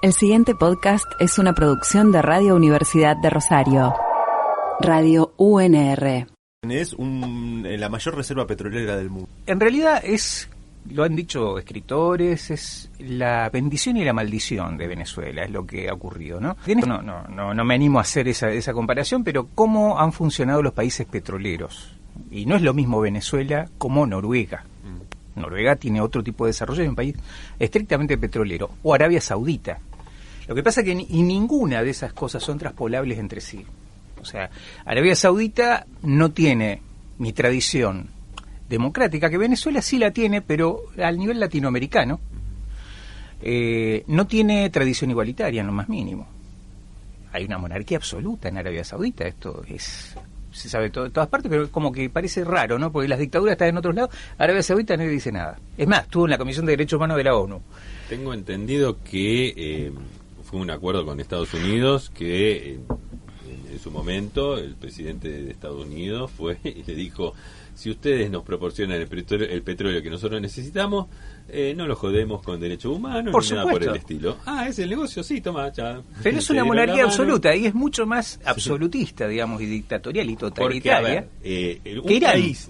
El siguiente podcast es una producción de Radio Universidad de Rosario. Radio UNR. Es la mayor reserva petrolera del mundo. En realidad lo han dicho escritores, es la bendición y la maldición de Venezuela, es lo que ha ocurrido, ¿no? No me animo a hacer esa comparación, pero cómo han funcionado los países petroleros. Y no es lo mismo Venezuela como Noruega. Noruega tiene otro tipo de desarrollo, es un país estrictamente petrolero, o Arabia Saudita. Lo que pasa es que ninguna de esas cosas son traspolables entre sí. O sea, Arabia Saudita no tiene ni tradición democrática, que Venezuela sí la tiene, pero al nivel latinoamericano. No tiene tradición igualitaria en lo más mínimo. Hay una monarquía absoluta en Arabia Saudita, se sabe de todas partes, pero como que parece raro, ¿no? Porque las dictaduras están en otros lados, Arabia Saudita no le dice nada. Es más, estuvo en la Comisión de Derechos Humanos de la ONU. Tengo entendido que fue un acuerdo con Estados Unidos que en su momento el presidente de Estados Unidos fue y le dijo: si ustedes nos proporcionan el petróleo que nosotros necesitamos, no lo jodemos con derechos humanos por ni supuesto. nada por el estilo. ¿Es el negocio? Sí, toma, ya. Pero es una monarquía absoluta y es mucho más absolutista, digamos, y dictatorial y totalitaria. Porque,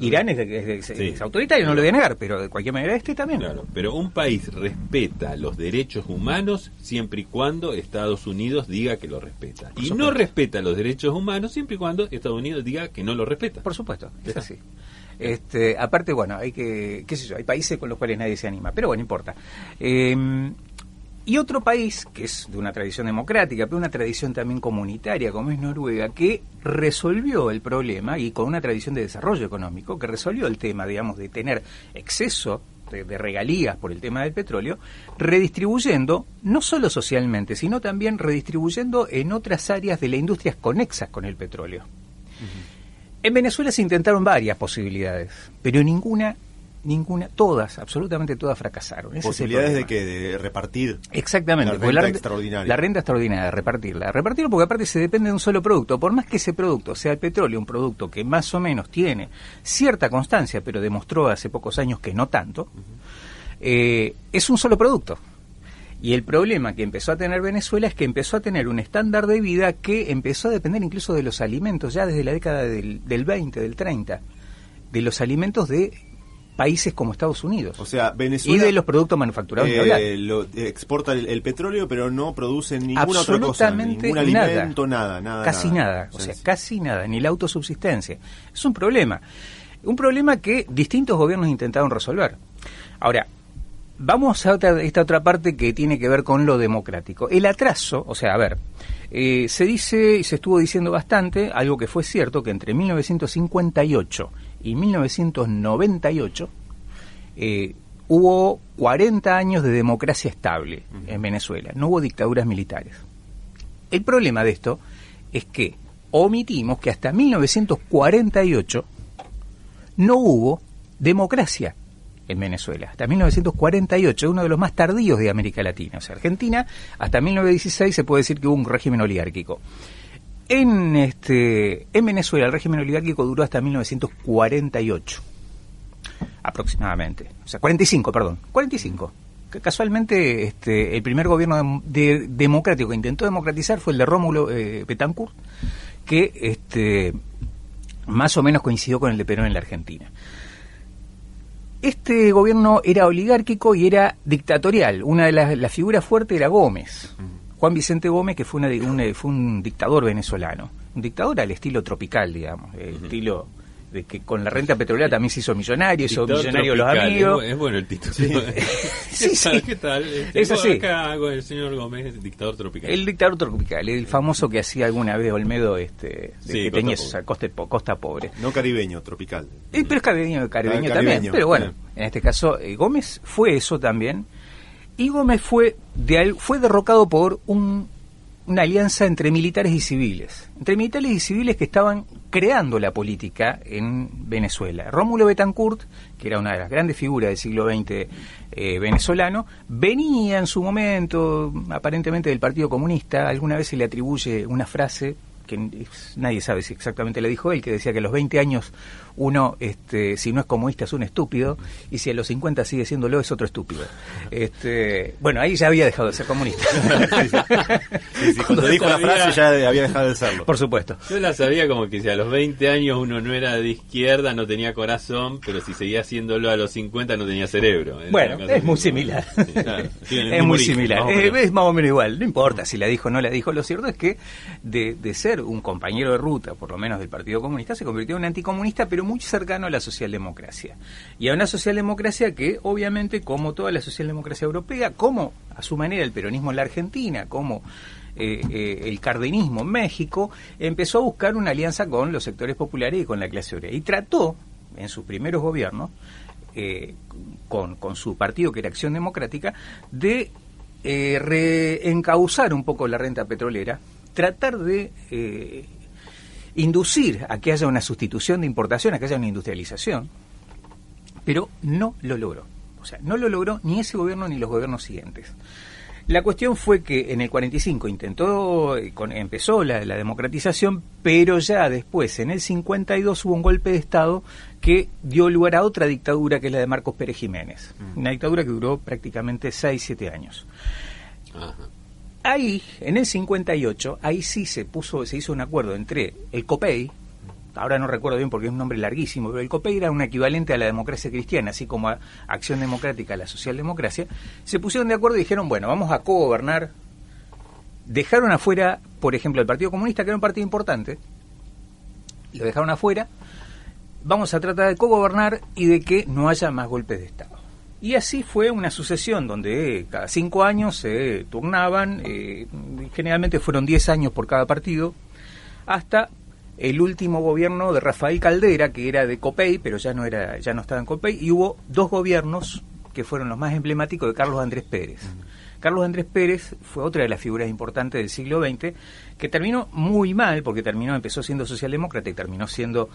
Irán es autoritario, no lo voy a negar, pero de cualquier manera también. Claro, pero un país respeta los derechos humanos siempre y cuando Estados Unidos diga que lo respeta. Y no respeta los derechos humanos siempre y cuando Estados Unidos diga que no lo respeta. Por supuesto, es así. Aparte, bueno, hay países con los cuales nadie se anima, pero bueno, importa. Y otro país, que es de una tradición democrática, pero una tradición también comunitaria, como es Noruega, que resolvió el problema, y con una tradición de desarrollo económico, que resolvió el tema, digamos, de tener exceso de regalías por el tema del petróleo, redistribuyendo, no solo socialmente, sino también redistribuyendo en otras áreas de las industrias conexas con el petróleo. En Venezuela se intentaron varias posibilidades, pero ninguna, absolutamente todas fracasaron. ¿Posibilidades de qué? ¿De repartir? Exactamente. La renta extraordinaria. La renta extraordinaria, repartirla. Repartirlo porque aparte se depende de un solo producto. Por más que ese producto sea el petróleo, un producto que más o menos tiene cierta constancia, pero demostró hace pocos años que no tanto, es un solo producto. Y el problema que empezó a tener Venezuela es que empezó a tener un estándar de vida que empezó a depender incluso de los alimentos, ya desde la década del 20, del 30, de los alimentos de países como Estados Unidos. O sea, Venezuela... Y de los productos manufacturados. Exporta el petróleo, pero no produce ninguna otra cosa, ningún alimento, nada. Casi nada, o sea, casi nada, ni la autosubsistencia. Es un problema que distintos gobiernos intentaron resolver. Ahora, vamos a esta otra parte que tiene que ver con lo democrático. El atraso, o sea, se dice y se estuvo diciendo bastante, algo que fue cierto, que entre 1958 y 1998 hubo 40 años de democracia estable en Venezuela. No hubo dictaduras militares. El problema de esto es que omitimos que hasta 1948 no hubo democracia en Venezuela, hasta 1948, uno de los más tardíos de América Latina. O sea, Argentina, hasta 1916 se puede decir que hubo un régimen oligárquico. En Venezuela el régimen oligárquico duró hasta 1948, aproximadamente. O sea, 45. Casualmente, el primer gobierno democrático que intentó democratizar fue el de Rómulo Betancourt, que más o menos coincidió con el de Perón en la Argentina. Este gobierno era oligárquico y era dictatorial. Una de las figuras fuertes era Gómez, Juan Vicente Gómez, que fue un dictador venezolano. Un dictador al estilo tropical, digamos, estilo de que con la renta petrolera también se hizo millonario, hizo millonario los amigos. Es bueno el título. Sí. ¿Qué tal? Es así. Acá con el señor Gómez, el dictador tropical. El dictador tropical, el famoso que hacía alguna vez Olmedo, que tenía esa costa pobre. No caribeño, tropical. Pero es caribeño también. Pero bueno, en este caso Gómez fue eso también. Y Gómez fue derrocado por una alianza entre militares y civiles. Entre militares y civiles que estaban creando la política en Venezuela. Rómulo Betancourt, que era una de las grandes figuras del siglo XX venezolano, venía en su momento, aparentemente del Partido Comunista. Alguna vez se le atribuye una frase nadie sabe si exactamente le dijo él, que decía que a los 20 años uno, si no es comunista es un estúpido, y si a los 50 sigue siéndolo es otro estúpido. Bueno, ahí ya había dejado de ser comunista. Sí, cuando dijo la frase ya había dejado de serlo. Por supuesto. Yo la sabía como que si a los 20 años uno no era de izquierda, no tenía corazón, pero si seguía haciéndolo a los 50 no tenía cerebro. Bueno, es muy similar. Sí, claro. Es muy similar. Es más o menos igual. No importa si la dijo o no la dijo. Lo cierto es que de ser un compañero de ruta, por lo menos del Partido Comunista, se convirtió en un anticomunista, pero muy cercano a la socialdemocracia. Y a una socialdemocracia que, obviamente, como toda la socialdemocracia europea, como a su manera el peronismo en la Argentina, como el cardenismo en México, empezó a buscar una alianza con los sectores populares y con la clase obrera. Y trató, en sus primeros gobiernos, con su partido, que era Acción Democrática, de reencauzar un poco la renta petrolera, tratar de inducir a que haya una sustitución de importación, a que haya una industrialización, pero no lo logró. O sea, no lo logró ni ese gobierno ni los gobiernos siguientes. La cuestión fue que en el 45 empezó la democratización, pero ya después, en el 52, hubo un golpe de Estado que dio lugar a otra dictadura, que es la de Marcos Pérez Jiménez. Una dictadura que duró prácticamente 6-7 años. Ajá. Ahí, en el 58, ahí sí se hizo un acuerdo entre el COPEI, ahora no recuerdo bien porque es un nombre larguísimo, pero el COPEI era un equivalente a la democracia cristiana, así como a Acción Democrática, a la socialdemocracia. Se pusieron de acuerdo y dijeron, bueno, vamos a cogobernar. Dejaron afuera, por ejemplo, el Partido Comunista, que era un partido importante, lo dejaron afuera. Vamos a tratar de cogobernar y de que no haya más golpes de Estado. Y así fue una sucesión donde cada 5 años se turnaban, generalmente fueron 10 años por cada partido, hasta el último gobierno de Rafael Caldera, que era de COPEI, pero ya no estaba en COPEI, y hubo 2 gobiernos que fueron los más emblemáticos de Carlos Andrés Pérez. Carlos Andrés Pérez fue otra de las figuras importantes del siglo XX, que terminó muy mal, porque empezó siendo socialdemócrata y terminó siendo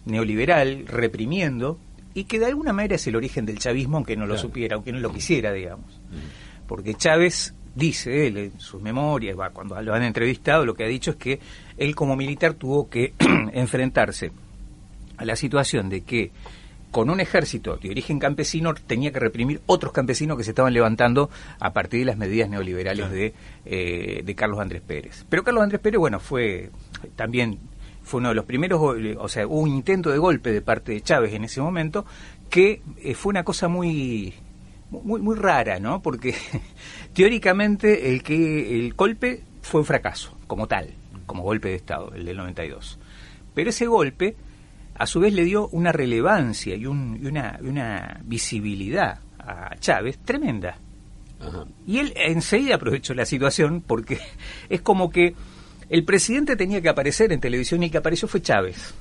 neoliberal, reprimiendo, y que de alguna manera es el origen del chavismo, aunque no lo supiera, aunque no lo quisiera, digamos. Porque Chávez dice, él en sus memorias, cuando lo han entrevistado, lo que ha dicho es que él como militar tuvo que enfrentarse a la situación de que con un ejército de origen campesino tenía que reprimir otros campesinos que se estaban levantando a partir de las medidas neoliberales de Carlos Andrés Pérez. Pero Carlos Andrés Pérez, bueno, fue uno de los primeros, o sea, hubo un intento de golpe de parte de Chávez en ese momento, que fue una cosa muy rara, ¿no? Porque teóricamente el golpe fue un fracaso, como tal, como golpe de Estado, el del 92. Pero ese golpe, a su vez, le dio una relevancia y una visibilidad a Chávez tremenda. Ajá. Y él enseguida aprovechó la situación, porque es como que el presidente tenía que aparecer en televisión y el que apareció fue Chávez.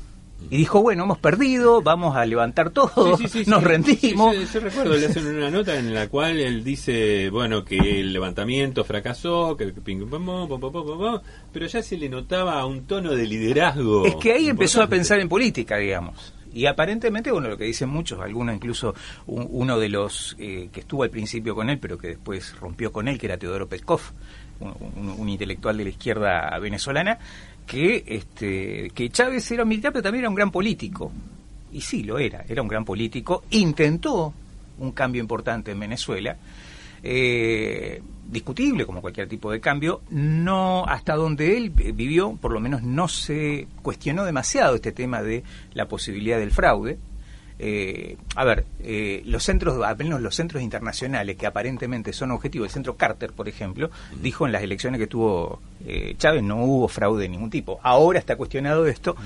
Y dijo, bueno, hemos perdido, vamos a levantar todo, nos rendimos. Sí, yo recuerdo, le hacen una nota en la cual él dice, bueno, que el levantamiento fracasó, que pero ya se le notaba un tono de liderazgo. Es que ahí empezó a pensar en política, digamos. Y aparentemente, bueno, lo que dicen muchos, algunos, incluso uno de los que estuvo al principio con él, pero que después rompió con él, que era Teodoro Peskov, un intelectual de la izquierda venezolana, que Chávez era un militar, pero también era un gran político. Y sí, lo era un gran político. Intentó un cambio importante en Venezuela, discutible como cualquier tipo de cambio. No, hasta donde él vivió, por lo menos no se cuestionó demasiado este tema de la posibilidad del fraude. Los centros, al menos los centros internacionales que aparentemente son objetivos, el centro Carter, por ejemplo, dijo en las elecciones que tuvo Chávez no hubo fraude de ningún tipo. Ahora está cuestionado esto,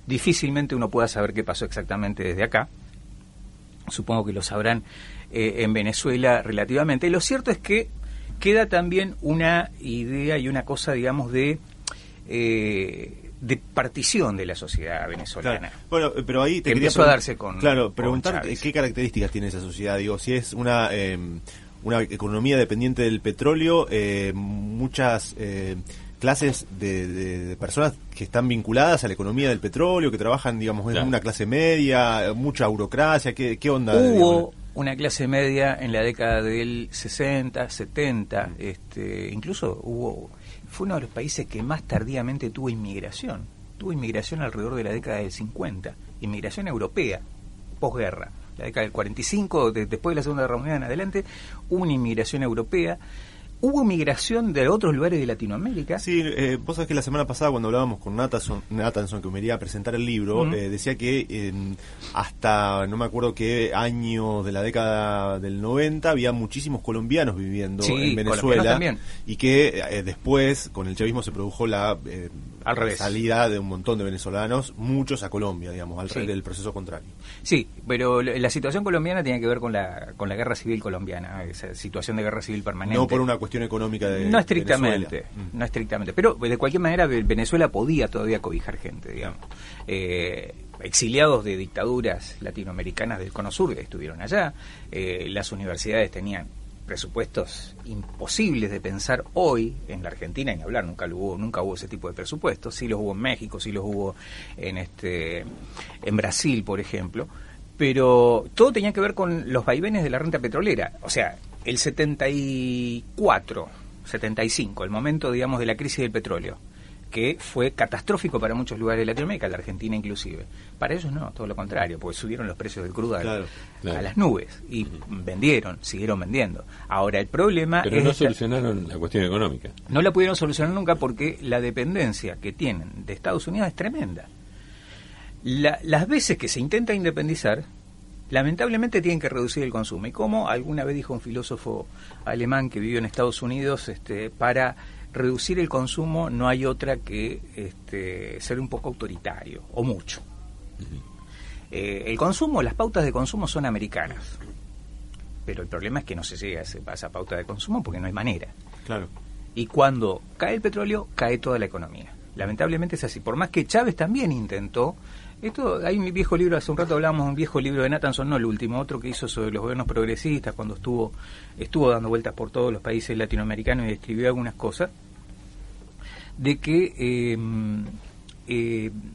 difícilmente uno pueda saber qué pasó exactamente desde acá. Supongo que lo sabrán en Venezuela relativamente. Lo cierto es que queda también una idea y una cosa, digamos, de partición de la sociedad venezolana. Claro. Bueno, pero ahí te empezó a darse con preguntar con qué características tiene esa sociedad. Digo, si es una economía dependiente del petróleo, muchas clases de personas que están vinculadas a la economía del petróleo, que trabajan, digamos, en una clase media, mucha burocracia, ¿qué onda? una clase media en la década del 60, 70, incluso fue uno de los países que más tardíamente tuvo inmigración. Tuvo inmigración alrededor de la década del 50, inmigración europea, posguerra. La década del 45, después de la Segunda Guerra Mundial en adelante, hubo una inmigración europea. ¿Hubo migración de otros lugares de Latinoamérica? Sí, vos sabés que la semana pasada cuando hablábamos con Nathanson, que me iría a presentar el libro, decía que hasta no me acuerdo qué año de la década del 90 había muchísimos colombianos viviendo en Venezuela, y que después con el chavismo se produjo la salida de un montón de venezolanos, muchos a Colombia, digamos, del proceso contrario. Sí, pero la situación colombiana tiene que ver con la guerra civil colombiana, esa situación de guerra civil permanente. No por una cuestión económica de no estrictamente, no estrictamente, pero de cualquier manera Venezuela podía todavía cobijar gente, digamos. Exiliados de dictaduras latinoamericanas del Cono Sur que estuvieron allá, las universidades tenían presupuestos imposibles de pensar hoy en la Argentina, ni hablar, nunca hubo ese tipo de presupuestos. Sí los hubo en México, sí los hubo en Brasil, por ejemplo, pero todo tenía que ver con los vaivenes de la renta petrolera. O sea, el 74, 75, el momento, digamos, de la crisis del petróleo, que fue catastrófico para muchos lugares de Latinoamérica, la Argentina inclusive. Para ellos no, todo lo contrario, porque subieron los precios del crudo a las nubes y siguieron vendiendo. Ahora, el problema Pero no solucionaron la cuestión económica. No la pudieron solucionar nunca porque la dependencia que tienen de Estados Unidos es tremenda. Las veces que se intenta independizar, lamentablemente tienen que reducir el consumo. Y como alguna vez dijo un filósofo alemán que vivió en Estados Unidos, para reducir el consumo no hay otra que ser un poco autoritario, o mucho. El consumo, las pautas de consumo son americanas, pero el problema es que no se llega a esa pauta de consumo porque no hay manera. Claro. Y cuando cae el petróleo, cae toda la economía. Lamentablemente es así. Por más que Chávez también intentó. Hay un viejo libro, hace un rato hablábamos de un viejo libro de Nathanson, no el último, otro que hizo sobre los gobiernos progresistas, cuando estuvo dando vueltas por todos los países latinoamericanos y escribió algunas cosas, de que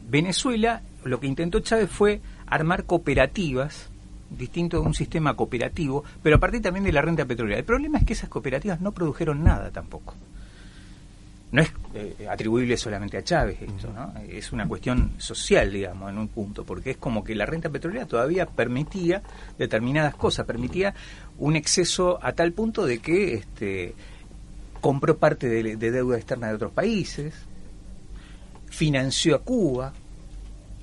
Venezuela, lo que intentó Chávez fue armar cooperativas, distinto de un sistema cooperativo, pero a partir también de la renta petrolera. El problema es que esas cooperativas no produjeron nada tampoco. No es atribuible solamente a Chávez esto, ¿no? Es una cuestión social, digamos, en un punto, porque es como que la renta petrolera todavía permitía determinadas cosas, permitía un exceso a tal punto de que compró parte de deuda externa de otros países, financió a Cuba,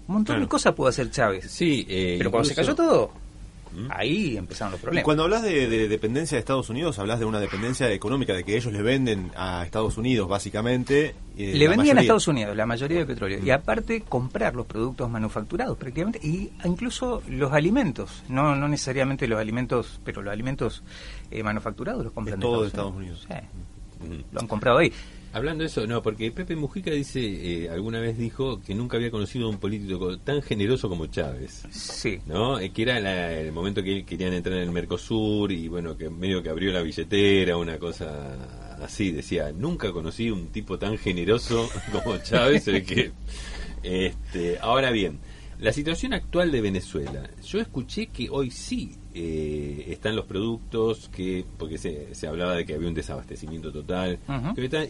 un montón de cosas pudo hacer Chávez. Sí, pero cuando se cayó todo, ahí empezaron los problemas. Y cuando hablas de dependencia de Estados Unidos, hablas de una dependencia económica, de que ellos le venden a Estados Unidos, básicamente. Le vendían a Estados Unidos la mayoría del petróleo. Y aparte, comprar los productos manufacturados prácticamente, y incluso los alimentos. No necesariamente los alimentos, pero los alimentos manufacturados los compran de Estados Unidos. Sí. Lo han comprado ahí. Hablando de eso, no, porque Pepe Mujica alguna vez dijo que nunca había conocido a un político tan generoso como Chávez. Sí. ¿No? Que era el momento que querían entrar en el Mercosur y bueno, que medio que abrió la billetera, una cosa así. Decía, nunca conocí un tipo tan generoso como Chávez. Ahora bien, la situación actual de Venezuela. Yo escuché que hoy sí están los productos, porque se hablaba de que había un desabastecimiento total,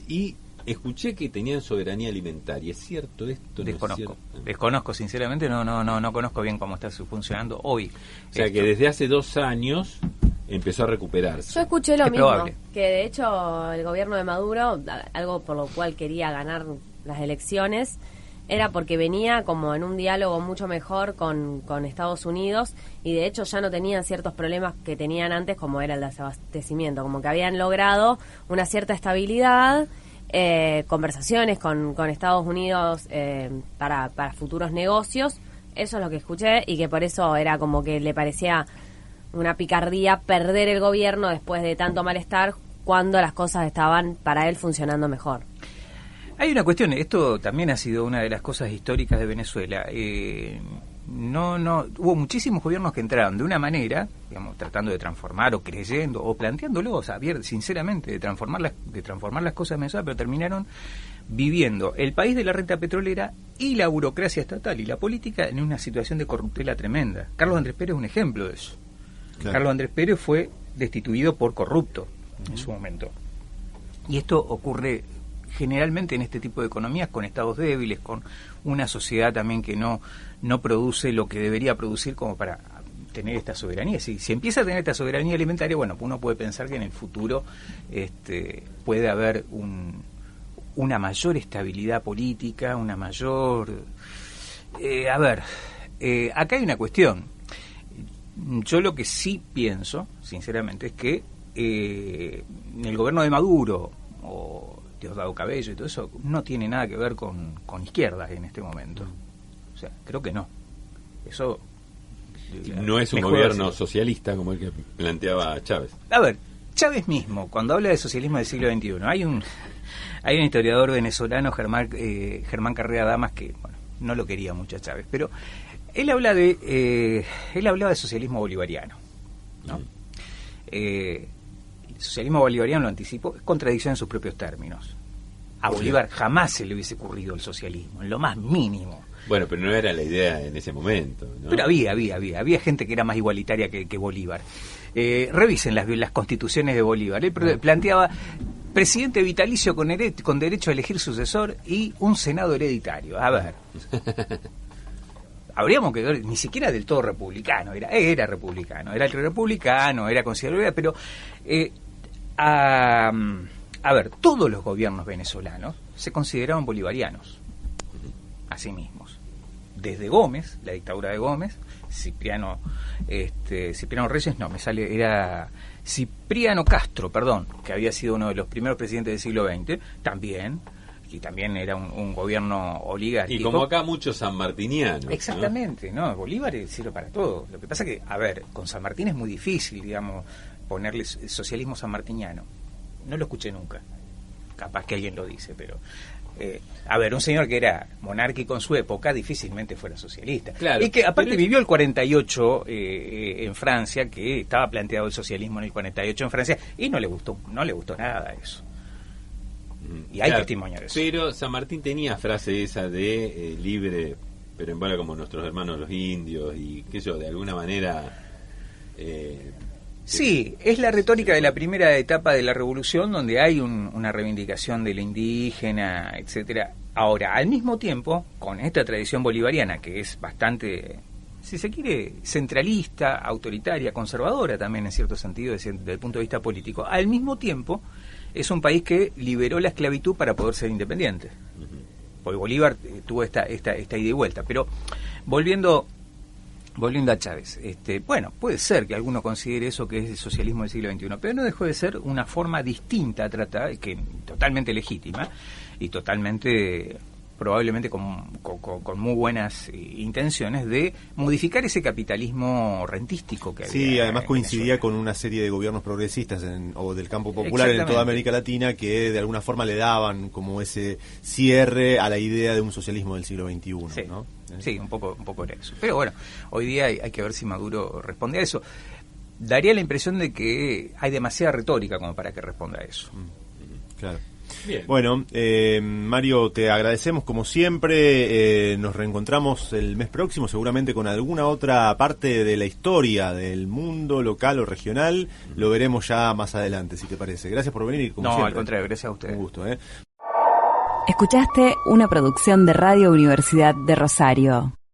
y escuché que tenían soberanía alimentaria. ¿Es cierto esto? Desconozco, sinceramente, no conozco bien cómo está funcionando hoy. O sea, que desde hace 2 años empezó a recuperarse. Yo escuché lo mismo, probable. Que de hecho el gobierno de Maduro, algo por lo cual quería ganar las elecciones, era porque venía como en un diálogo mucho mejor con Estados Unidos, y de hecho ya no tenían ciertos problemas que tenían antes, como era el desabastecimiento, como que habían logrado una cierta estabilidad, conversaciones con Estados Unidos para futuros negocios. Eso es lo que escuché, y que por eso era como que le parecía una picardía perder el gobierno después de tanto malestar, cuando las cosas estaban para él funcionando mejor. Hay una cuestión, esto también ha sido una de las cosas históricas de Venezuela. Hubo muchísimos gobiernos que entraron de una manera, digamos, tratando de transformar o creyendo o planteándolo, sinceramente, de transformar las cosas en Venezuela, pero terminaron viviendo el país de la renta petrolera y la burocracia estatal y la política en una situación de corruptela tremenda. Carlos Andrés Pérez es un ejemplo de eso. Claro. Carlos Andrés Pérez fue destituido por corrupto en su momento. Y esto ocurre generalmente en este tipo de economías con estados débiles, con una sociedad también que no produce lo que debería producir como para tener esta soberanía. Si empieza a tener esta soberanía alimentaria, bueno, uno puede pensar que en el futuro puede haber una mayor estabilidad política, una mayor... acá hay una cuestión. Yo lo que sí pienso, sinceramente, es que el gobierno de Maduro o Diosdado Cabello y todo eso no tiene nada que ver con izquierdas en este momento. O sea, creo que no. Eso... No es un gobierno socialista como el que planteaba Chávez. A ver, Chávez mismo, cuando habla de socialismo del siglo XXI, hay un historiador venezolano, Germán Carrera Damas, que bueno, no lo quería mucho a Chávez, pero él hablaba de socialismo bolivariano, ¿no? El socialismo bolivariano, lo anticipo, es contradicción en sus propios términos. A Bolívar jamás se le hubiese ocurrido el socialismo, en lo más mínimo. Bueno, pero no era la idea en ese momento, ¿no? Pero había gente que era más igualitaria que Bolívar. Revisen las constituciones de Bolívar. Él planteaba presidente vitalicio con derecho a elegir sucesor y un senado hereditario. A ver, habríamos que ver, ni siquiera del todo republicano, era republicano, era el republicano, era conservador, pero a ver, todos los gobiernos venezolanos se consideraban bolivarianos a sí mismos. Desde Gómez, la dictadura de Gómez, Cipriano Reyes, era Cipriano Castro, perdón, que había sido uno de los primeros presidentes del siglo XX, también era un gobierno oligárquico. Y como acá muchos sanmartinianos. Exactamente, ¿no? Bolívar sirve para todo. Lo que pasa que, a ver, con San Martín es muy difícil, digamos, ponerle socialismo sanmartiniano. No lo escuché nunca. Capaz que alguien lo dice, pero... a ver, un señor que era monárquico en su época difícilmente fuera socialista. Claro, y que aparte vivió el 48 en Francia, que estaba planteado el socialismo en el 48 en Francia, y no le gustó nada eso. Y hay testimonio de eso. Pero San Martín tenía frase esa de libre, pero en bola como nuestros hermanos los indios, y que yo, de alguna manera... Sí, es la retórica de la primera etapa de la revolución, donde hay una reivindicación de la indígena, etcétera. Ahora, al mismo tiempo, con esta tradición bolivariana, que es bastante, si se quiere, centralista, autoritaria, conservadora también en cierto sentido, desde el punto de vista político, al mismo tiempo es un país que liberó la esclavitud para poder ser independiente. Porque Bolívar tuvo esta ida y vuelta. Pero volviendo a Chávez, bueno, puede ser que alguno considere eso que es el socialismo del siglo XXI, pero no dejó de ser una forma distinta a tratar, que totalmente legítima y totalmente, probablemente con muy buenas intenciones de modificar ese capitalismo rentístico que había. Sí, además coincidía con una serie de gobiernos progresistas o del campo popular en toda América Latina que de alguna forma le daban como ese cierre a la idea de un socialismo del siglo XXI, sí, ¿no? Sí, un poco era eso. Pero bueno, hoy día hay que ver si Maduro responde a eso. Daría la impresión de que hay demasiada retórica como para que responda a eso. Claro. Bien. Bueno, Mario, te agradecemos como siempre. Nos reencontramos el mes próximo seguramente con alguna otra parte de la historia del mundo local o regional. Lo veremos ya más adelante, si te parece. Gracias por venir. Como siempre. Al contrario, gracias a ustedes. Un gusto, Escuchaste una producción de Radio Universidad de Rosario.